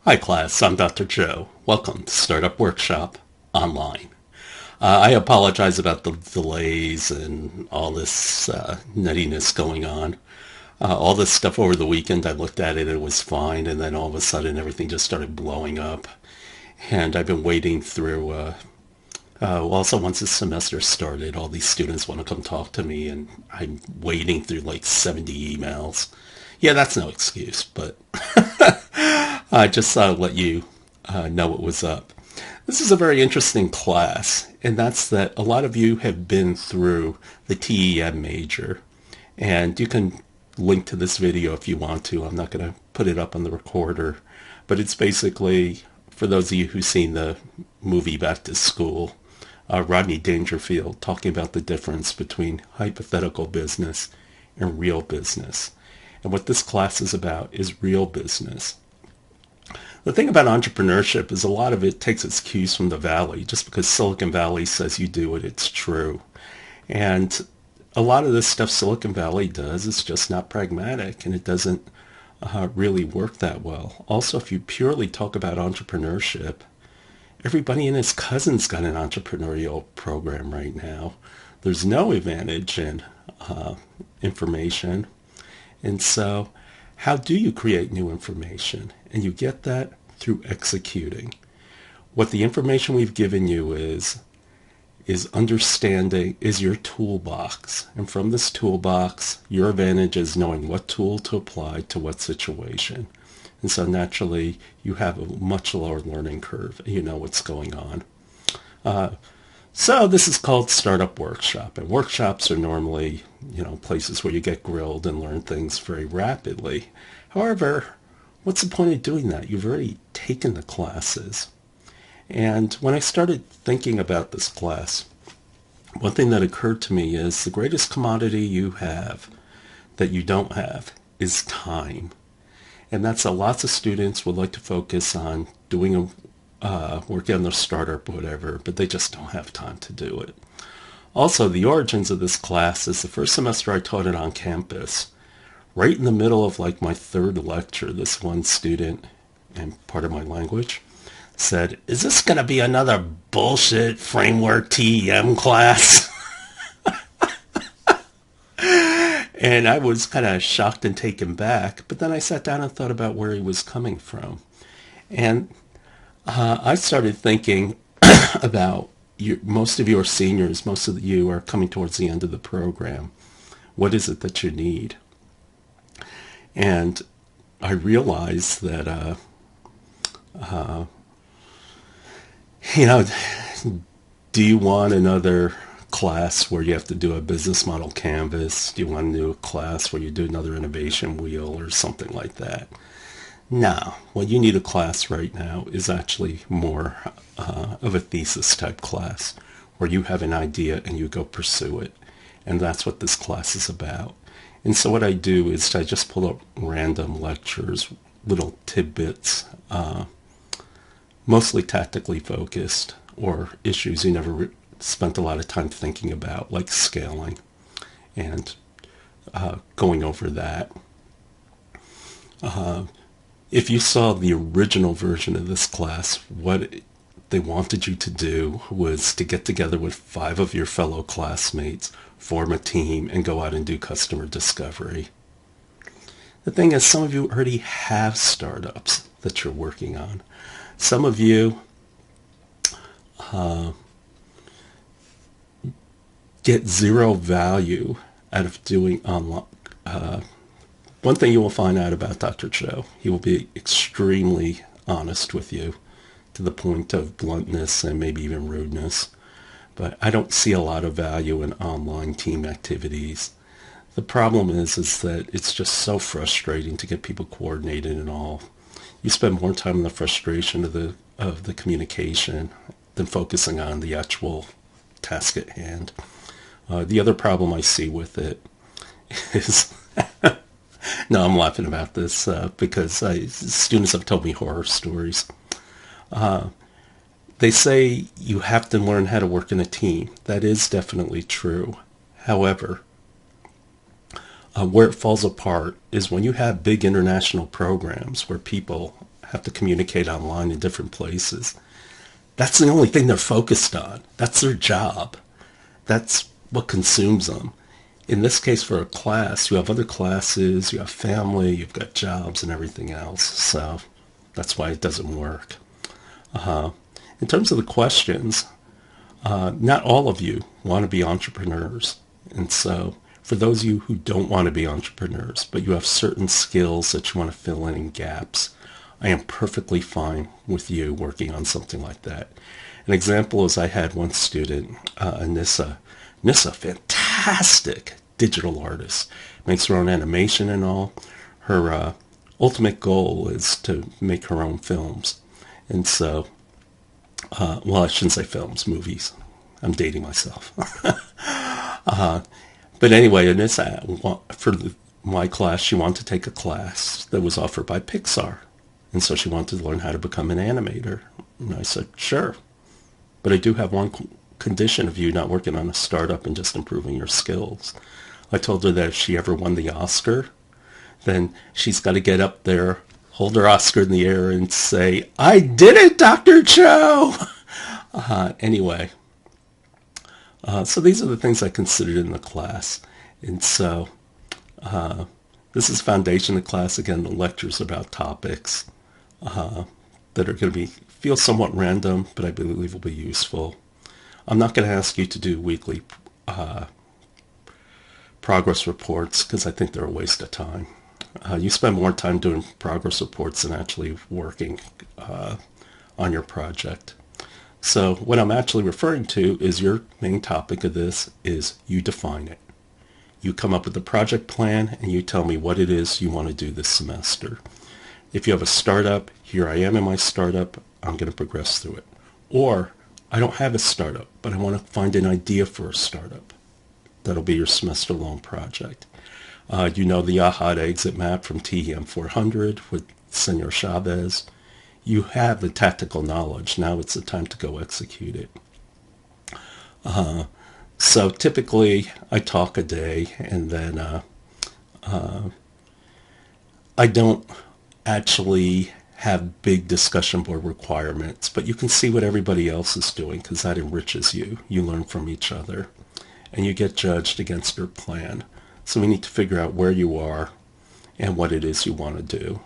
Hi class, I'm Dr. Joe. Welcome to Startup Workshop Online. I apologize about the delays and all this nuttiness going on. All this stuff over the weekend, I looked at it, it was fine, and then all of a sudden everything just started blowing up. And I've been waiting through, also once the semester started, all these students want to come talk to me, and I'm wading through like 70 emails. Yeah, that's no excuse, but I just thought I'd let you know what was up. This is a very interesting class, and that's that a lot of you have been through the TEM major, and you can link to this video if you want to. I'm not going to put it up on the recorder, but it's basically, for those of you who've seen the movie Back to School, Rodney Dangerfield talking about the difference between hypothetical business and real business. And what this class is about is real business. The thing about entrepreneurship is a lot of it takes its cues from the Valley. Just because Silicon Valley says you do it, it's true. And a lot of this stuff Silicon Valley does is just not pragmatic, and it doesn't really work that well. Also, if you purely talk about entrepreneurship, everybody and his cousin's got an entrepreneurial program right now. There's no advantage in information. And so how do you create new information? And you get that through executing. What the information we've given you is understanding, is your toolbox. And from this toolbox, your advantage is knowing what tool to apply to what situation. And so naturally, you have a much lower learning curve. You know what's going on. So this is called Startup Workshop. And workshops are normally, places where you get grilled and learn things very rapidly. However, what's the point of doing that? You've already taken the classes. And when I started thinking about this class, one thing that occurred to me is the greatest commodity you have that you don't have is time. And that's lots of students would like to focus on doing working on their startup or whatever, but they just don't have time to do it. Also, the origins of this class is the first semester I taught it on campus. Right in the middle of like my third lecture, this one student, and part of my language, said, "Is this going to be another bullshit framework TEM class?" And I was kind of shocked and taken back, but then I sat down and thought about where he was coming from. And I started thinking about most of you are seniors, most of you are coming towards the end of the program. What is it that you need? And I realized that, do you want another class where you have to do a business model canvas? Do you want to do a class where you do another innovation wheel or something like that? No, what you need a class right now is actually more of a thesis type class where you have an idea and you go pursue it. And that's what this class is about. And so what I do is I just pull up random lectures, little tidbits, mostly tactically focused, or issues you never spent a lot of time thinking about, like scaling, and going over that. If you saw the original version of this class, what they wanted you to do was to get together with 5 of your fellow classmates, form a team, and go out and do customer discovery. The thing is, some of you already have startups that you're working on. Some of you get zero value out of doing online. One thing you will find out about Dr. Joe, he will be extremely honest with you to the point of bluntness and maybe even rudeness. But I don't see a lot of value in online team activities. The problem is that it's just so frustrating to get people coordinated and all. You spend more time on the frustration of the communication than focusing on the actual task at hand. The other problem I see with it is no, I'm laughing about this because students have told me horror stories. They say you have to learn how to work in a team. That is definitely true. However, where it falls apart is when you have big international programs where people have to communicate online in different places. That's the only thing they're focused on. That's their job. That's what consumes them. In this case, for a class, you have other classes, you have family, you've got jobs and everything else. So that's why it doesn't work. In terms of the questions, not all of you want to be entrepreneurs. And so for those of you who don't want to be entrepreneurs, but you have certain skills that you want to fill in gaps, I am perfectly fine with you working on something like that. An example is I had one student, Nissa, fantastic digital artist, makes her own animation and all. Her ultimate goal is to make her own films. And so, well, I shouldn't say films, movies. I'm dating myself. But anyway, Anissa, for my class, she wanted to take a class that was offered by Pixar. And so she wanted to learn how to become an animator. And I said, sure. But I do have one condition of you not working on a startup and just improving your skills. I told her that if she ever won the Oscar, then she's got to get up there, hold her Oscar in the air and say, I did it, Dr. Cho! Anyway, so these are the things I considered in the class. And so this is foundation of class. Again, the lectures about topics that are going to feel somewhat random, but I believe will be useful. I'm not going to ask you to do weekly progress reports because I think they're a waste of time. You spend more time doing progress reports than actually working on your project. So what I'm actually referring to is your main topic of this is you define it. You come up with a project plan and you tell me what it is you want to do this semester. If you have a startup, here I am in my startup, I'm going to progress through it. Or I don't have a startup, but I want to find an idea for a startup. That'll be your semester-long project. You know the AHA exit map from TEM482 with Senor Chavez. You have the tactical knowledge. Now it's the time to go execute it. So typically I talk a day and then I don't actually have big discussion board requirements, but you can see what everybody else is doing because that enriches you. You learn from each other and you get judged against your plan. So we need to figure out where you are and what it is you want to do.